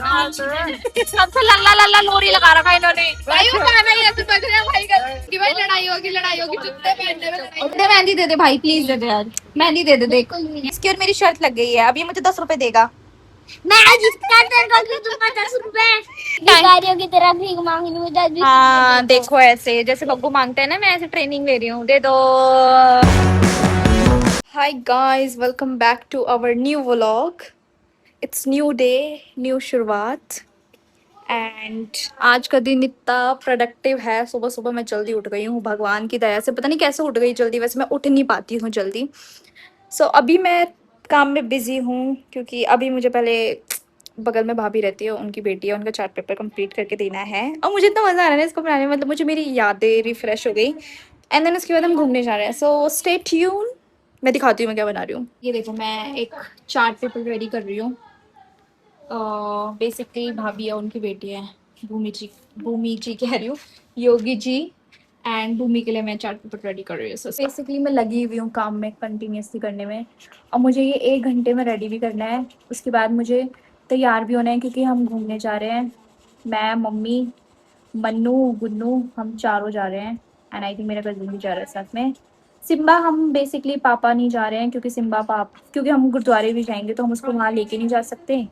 सबसे लल्ला लल्ला लोरी लगा रखा है इन्होंने। भाई वो गाना ही ऐसे बज रहा है भाई का कि भाई लड़ाई होगी जूते पहनने में लड़ाई। मेहंदी दे दे भाई, प्लीज दे दे यार, मेहंदी दे दे। देख इसकी और मेरी शर्त लग गई है, अब ये मुझे 10 रुपए देगा। मैं आज इसका दूंगा 10 रुपए। भिखारियों की तरह भीख मांग रही हूँ। हाँ देखो, ऐसे जैसे बब्बू मांगते हैं ना, मैं ऐसे ट्रेनिंग ले रही हूँ, दे दो। Hi guys, welcome back to our new vlog. It's new day, new शुरुआत। एंड आज का दिन इतना प्रोडक्टिव है। सुबह सुबह मैं जल्दी उठ गई हूँ, भगवान की दया से। पता नहीं कैसे उठ गई जल्दी, वैसे मैं उठ नहीं पाती हूँ जल्दी। अभी मैं काम में बिजी हूँ, क्योंकि अभी मुझे पहले बगल में भाभी रहती है, उनकी बेटी है, उनका चार्ट पेपर कंप्लीट करके देना है। और मुझे इतना मज़ा आ रहा है इसको बनाने में, मतलब मुझे मेरी यादें रिफ्रेश हो गई। एंड देन उसके बाद हम घूमने जा रहे हैं। सो स्टे ट्यून, मैं दिखाती हूँ मैं क्या बना रही हूँ। ये देखो, मैं एक चार्ट पेपर रेडी कर रही हूँ। बेसिकली भाभी है, उनकी बेटी है, भूमि जी कह रही हूँ, योगी जी। एंड भूमि के लिए मैं चार्ट पेपर रेडी कर रही हूँ। बेसिकली मैं लगी हुई हूँ काम में कंटिन्यूसली करने में। और मुझे ये 1 घंटे में रेडी भी करना है। उसके बाद मुझे तैयार भी होना है, क्योंकि हम घूमने जा रहे हैं। मैं, मम्मी, मन्नू, गुन्नू, हम चारों जा रहे हैं। एंड आई थिंक मेरा कजिन भी जा रहा है साथ में। सिम्बा हम बेसिकली पापा नहीं जा रहे हैं, क्योंकि हम गुरुद्वारे भी जाएंगे तो हम उसको वहाँ लेके नहीं जा सकते।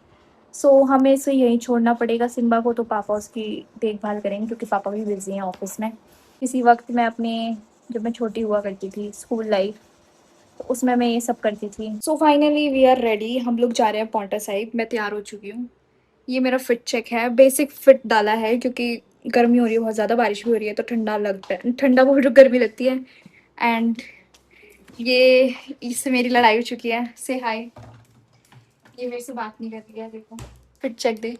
हमें इसे यहीं छोड़ना पड़ेगा सिम्बा को, तो पापा उसकी देखभाल करेंगे, क्योंकि पापा भी बिजी हैं ऑफिस में। किसी वक्त मैं जब मैं छोटी हुआ करती थी, स्कूल लाइफ, तो उसमें मैं ये सब करती थी। फाइनली वी आर रेडी, हम लोग जा रहे हैं पौंटा साहिब। मैं तैयार हो चुकी हूँ। ये मेरा फिट चेक है, बेसिक फिट डाला है, क्योंकि गर्मी हो रही है बहुत ज़्यादा, बारिश भी हो रही है, तो ठंडा लगता है, ठंडा बहुत गर्मी लगती है। एंड ये इससे मेरी लड़ाई हो चुकी है। से हाय, ये मेरे से बात नहीं कर रही है। देखो फिट चेक दे,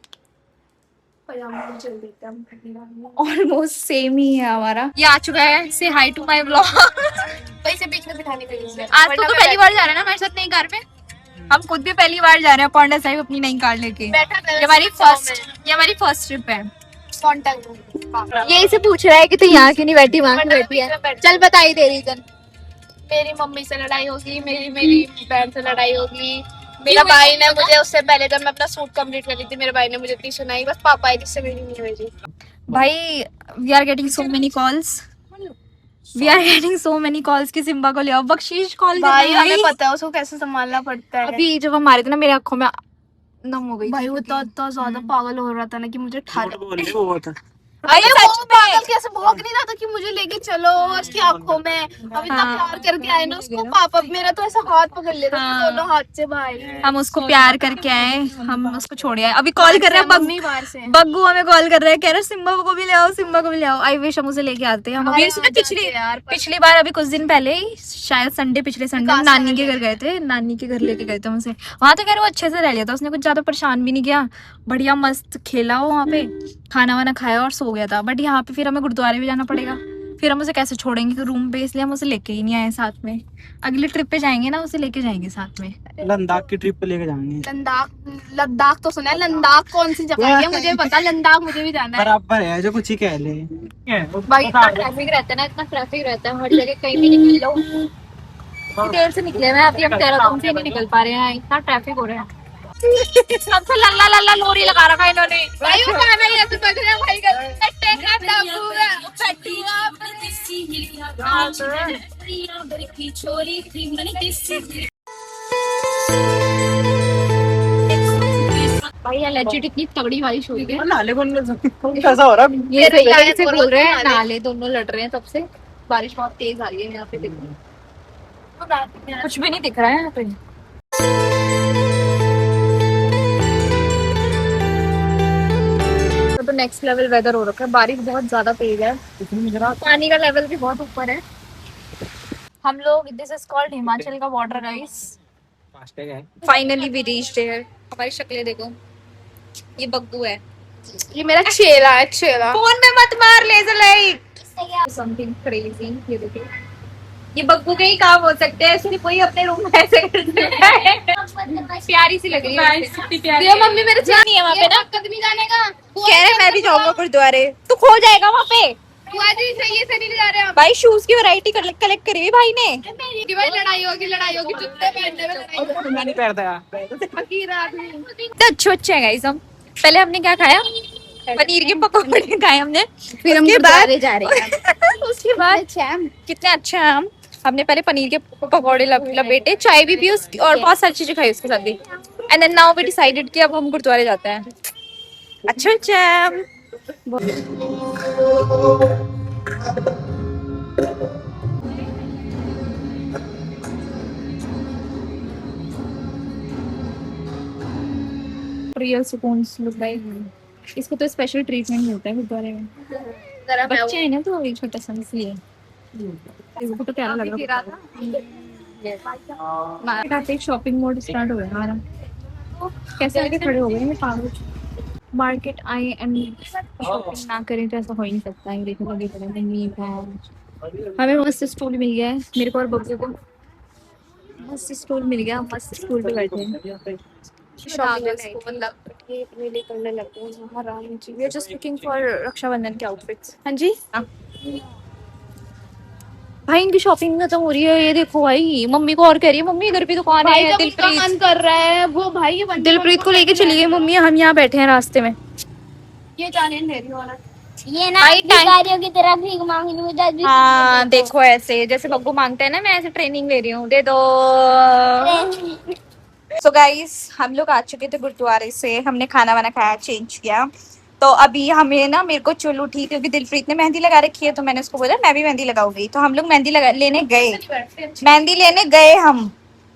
ऑलमोस्ट सेम ही है हमारा। ये आ चुका है। से हाई टू माय व्लॉग। पैसे बीच में बिठाने के लिए आज तो पहली बार जा रहे हैं ना हमारे साथ नई कार में। हम खुद भी पहली बार जा रहे हैं पौंटा साहिब अपनी नई कार लेके। ये हमारी फर्स्ट ट्रिप है। ये इसे पूछ रहा है कि तू यहाँ क्यों नहीं बैठी, वहाँ क्यों बैठी है। चल बताई दे रीजन। मेरी मम्मी से लड़ाई होगी, मेरी बहन से लड़ाई होगी। मेरा भाई ने मुझे, उससे पहले जब मैं अपना सूट कंप्लीट कर ली थी, मेरे भाई ने मुझे इतनी सुनाई, बस पापा है जिससे मेरी नहीं हुई थी। भाई we are getting so many calls, कि सिम्बा को ले आओ। बख्शीश कॉल भाई हमें पता है उसको कैसे संभालना पड़ता है। अभी जब हम मारे थे ना, मेरे आंखों में नम हो गई। भाई वो तो ज्यादा पागल हो रहा था ना कि मुझे अरे वो पागल कैसे भौंक नहीं रहा था कि मुझे लेके चलो उसकी आंखों में। हम इतना प्यार करके आए ना उसको, पापा मेरा तो ऐसा हाथ पकड़ लेता दोनों हाथ से। भाई हम उसको प्यार करके आए, हम उसको छोड़ आए। अभी कॉल कर रहे हैं बग्गू हमें कॉल कर रहे हैं, कह रहे सिम्बा को भी ले आओ, सिम्बा को भी ले आओ। आई विश हम उसे लेके आते हैं। हम अभी पिछली बार, अभी कुछ दिन पहले ही, शायद पिछले संडे नानी के घर गए थे, नानी के घर लेके गए थे उसे। वहां तो कह रहे वो अच्छे से रह लिया था, उसने कुछ ज्यादा परेशान भी नहीं किया, बढ़िया मस्त खेला वो वहाँ पे, खाना वाना खाया और सो गया था। बट यहाँ पे फिर हमें गुरुद्वारे भी जाना पड़ेगा, फिर हम उसे कैसे छोड़ेंगे रूम पे, इसलिए हम उसे लेके ही नहीं आए साथ में। अगली ट्रिप पे जाएंगे ना, उसे लेके जाएंगे साथ में। लद्दाख की ट्रिप पे लेके जाएंगे। लद्दाख तो सुना है, लद्दाख कौन सी जगह है मुझे पता, लद्दाख मुझे भी जाना है। बराबर है, जो कुछ ही कह ले। भाई इतना ट्रैफिक रहता है ना, इतना ट्रैफिक रहता है हर जगह, कहीं भी निकल लो। देर से निकले मैं, अभी हम देहरादून से नहीं निकल पा रहे हैं, इतना ट्रैफिक हो रहा है। सबसे लल्ला लल्ला लोरी लगा रखा है इन्होंने। भाई वो गाना ही ऐसे बज रहा है भाई का भाई ये लेजिट इतनी तगड़ी बारिश हुई है। नाले कैसा हो रहा है? ये सही से बोल रहे हैं, नाले दोनों लड़ रहे हैं तब से। बारिश बहुत तेज आ रही है यहाँ पे, देखो कुछ भी नहीं दिख रहा है यहाँ पे। तो नेक्स्ट लेवल वेदर हो रखा है, बारिश बहुत ज्यादा तेज है, पानी का लेवल भी बहुत ऊपर है। हम लोग, दिस इज कॉल्ड हिमाचल का border guys. Finally we reached here. हमारी शक्लें देखो, ये बग्गू है, ये मेरा चेला है, चेला। फोन में मत मार लेजर लाइट, समथिंग क्रेजी। ये देखो, ये बग्गू के ही काम हो सकते हैं, सिर्फ कोई अपने रूम में ऐसे कर सकता है। प्यारी सी लग रही है मम्मी मेरे नहीं है वहाँ पे ना, कदमी जाने का कह रहे मैं भी जाऊंगा गुरुद्वारे। तू खो जाएगा वहाँ पे। सही से नहीं जा रहे हम। भाई शूज की वैरायटी कलेक्ट करी है भाई ने। कि भाई लड़ाई होगी जूते पहनने में लड़ाई। मैं नहीं पहनता यार। फकीर आदमी। तो अच्छे है गाइस हम। पहले हमने क्या खाया, पनीर के पकौड़े खाए हमने, फिर हम उसके गुरुद्वारे जा रहे हैं। उसके बाद कितने अच्छे हैं हम। हमने पहले पनीर के पकौड़े लपेटे, चाय भी पी और बहुत सारी चीजें खाई उसके साथ भी। And then now we decided कि अब हम गुरुद्वारे जाते हैं। अच्छा अच्छा। रियल सुकून लुक लाइक। इसको तो स्पेशल ट्रीटमेंट मिलता है गुरुद्वारे में। बच्चे हैं ना तो एक छोटा सा इसलिए इसको तो प्यारा लग रहा है। शॉपिंग मोड स्टार्ट हो गया हमारा। कैसे आके खड़े हो गए मैं पागल। मार्केट आए एंड शॉपिंग ना करें तो ऐसा हो ही नहीं सकता है। देखो लगे पड़े मम्मी है। हमें मस्त स्टूल मिल गया है मेरे को और बब्बू को। मस्त स्टूल मिल गया, मस्त स्टूल पे बैठे हैं। जस्ट लुकिंग फॉर रक्षाबंधन के आउटफिट्स। हाँ जी भाई इनकी शॉपिंग खत्म हो रही है। ये देखो भाई, मम्मी को और कह रही है मम्मी इधर भी दुकान है। दिलप्रीत मन कर रहा है वो भाई, ये दिलप्रीत को लेके चली गई मम्मी। हम यहाँ बैठे हैं रास्ते में। ये जाने दे रही वाला। ये ना भाई भिखारियों की तरह भीख मांगने में जाती। हाँ देखो ऐसे जैसे बब्बू मांगते हैं ना, मैं ऐसे ट्रेनिंग ले रही हूँ, दे दो। सो गाइस हम लोग आ चुके थे गुरुद्वारे से। हमने खाना वाना खाया, चेंज किया। तो अभी हमें ना मेरे को चुल उठी क्योंकि दिलप्रीत ने मेहंदी लगा रखी है। तो मैंने उसको बोला मैं भी मेहंदी लगाऊंगी। तो हम लोग मेहंदी लेने गए। मेहंदी लेने गए हम।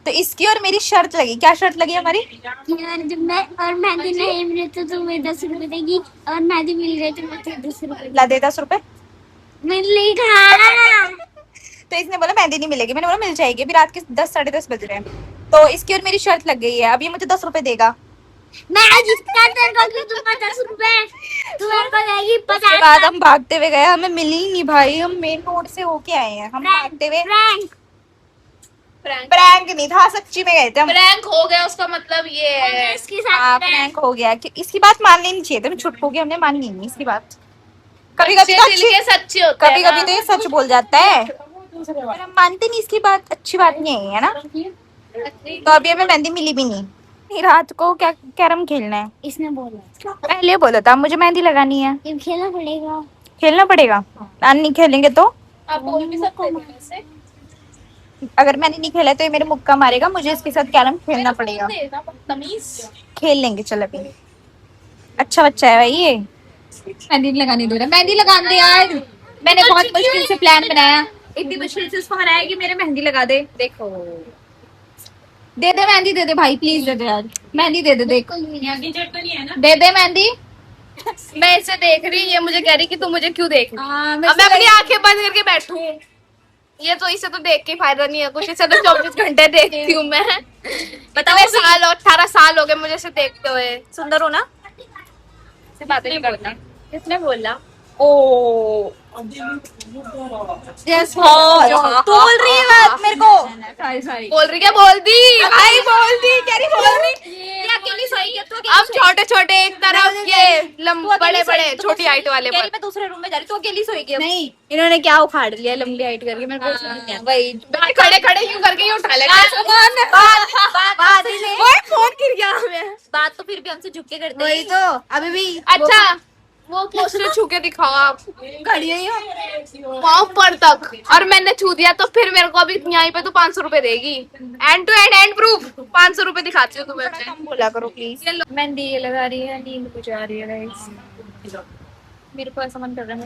तो इसकी और मेरी शर्त लगी। क्या शर्त लगी हमारी? यार जब मैं और मेहंदी नहीं मिले तो तुम्हें 10 रुपए देगी, और मेहंदी मिल गई तो मैं 10 रुपए ला दे 10 रुपए। मिलेगा। तो इसने बोला मेहंदी नहीं मिलेगी। मैंने बोला मिल जाएगी। अभी रात के 10 साढ़े 10 बज रहे हैं। तो इसकी और मेरी शर्त लग गई है। अब ये मुझे 10 रुपए देगा। मैं जितना तेरे को क्यों दूंगा 10 रुपए, तुम्हें को देगी उसके 50। बाद हम भागते हुए गए। हमें मिली ही नहीं भाई। हम मेन रोड से होके आए हैं। हम भागते हुए। प्रैंक नहीं था, सच्ची में गए थे हम। प्रैंक हो गया उसका मतलब ये है। इसके साथ हाँ प्रैंक हो गया कि इसकी बात माननी नहीं चाहिए। तुम छुटको की हमने मानी नहीं इसकी बात। कभी कभी तो दिल के सच्चे होते हैं कभी कभी तो ये सच बोल जाता है। पर हम मानते नहीं इसकी बात। अच्छी बात नहीं है ना। तो अभी हमें मेहंदी मिली भी नहीं। रात को क्या कैरम खेलना है इसने बोला। पहले बोला था मुझे मेहंदी लगानी है। ये खेलना पड़ेगा। खेलना पड़ेगा। नहीं खेलेंगे तो आप बोल भी सकते हैं वैसे। अगर मैंने नहीं खेला तो ये मेरे मुक्का मारेगा। मुझे इसके साथ कैरम खेलना पड़ेगा। तमीज। खेल लेंगे चल अभी। अच्छा बच्चा है भाई ये। मेहंदी लगाने दे रहा। मेहंदी लगाने दे यार। मैंने बहुत मुश्किल से प्लान बनाया। इतनी मुश्किल से उसको मनाया कि मेरे मेहंदी लगा दे। देखो दे दे मेहंदी दे दे भाई प्लीज दे दे यार। मेहंदी दे दे। देख दे दे मेहंदी। मैं इसे देख रही, ये मुझे कह रही कि तू मुझे क्यों देख रही। हाँ, अब मैं अपनी आंखें बंद करके बैठूं। ये तो इसे तो देख के फायदा नहीं है कुछ। इसे तो 24 घंटे देखती हूँ मैं। बताओ साल 18 साल हो गए मुझे इसे देखते हुए। सुंदर हो ना। से बातें नहीं करना। किसने बोला? ओ यस तू बोल रही है बात मेरे को। बोल रही क्या? बोल दी भाई, बोल दी। क्या नहीं बोल रही? ये अकेली सोई है तू। अब छोटे छोटे एक तरफ, ये बड़े बड़े छोटी हाइट वाले पर। मैं दूसरे रूम में जा रही। तू अकेली सोएगी। नहीं इन्होंने क्या उखाड़ लिया लंबी हाइट करके। मेरे को वही खड़े खड़े यूं करके यूं उठा ले। फोन गिर गया हमें। बात तो फिर भी हमसे झुक के करते हैं। वही तो अभी भी अच्छा वो पोस्टर छू के दिखाओ आप। खड़ी हुई हो। पाँव पर तक, और मैंने छू दिया तो फिर मेरे को अभी यहाँ पे तो 500 रुपए देगी। एंड टू एंड प्रूफ 500 रुपए दिखाती हूँ तुम्हें। कम बोला करो प्लीज। मेहंदी ये लगा रही है। नींद कुछ आ रही है गाइस। मेरे को ऐसा मन कर रहा है।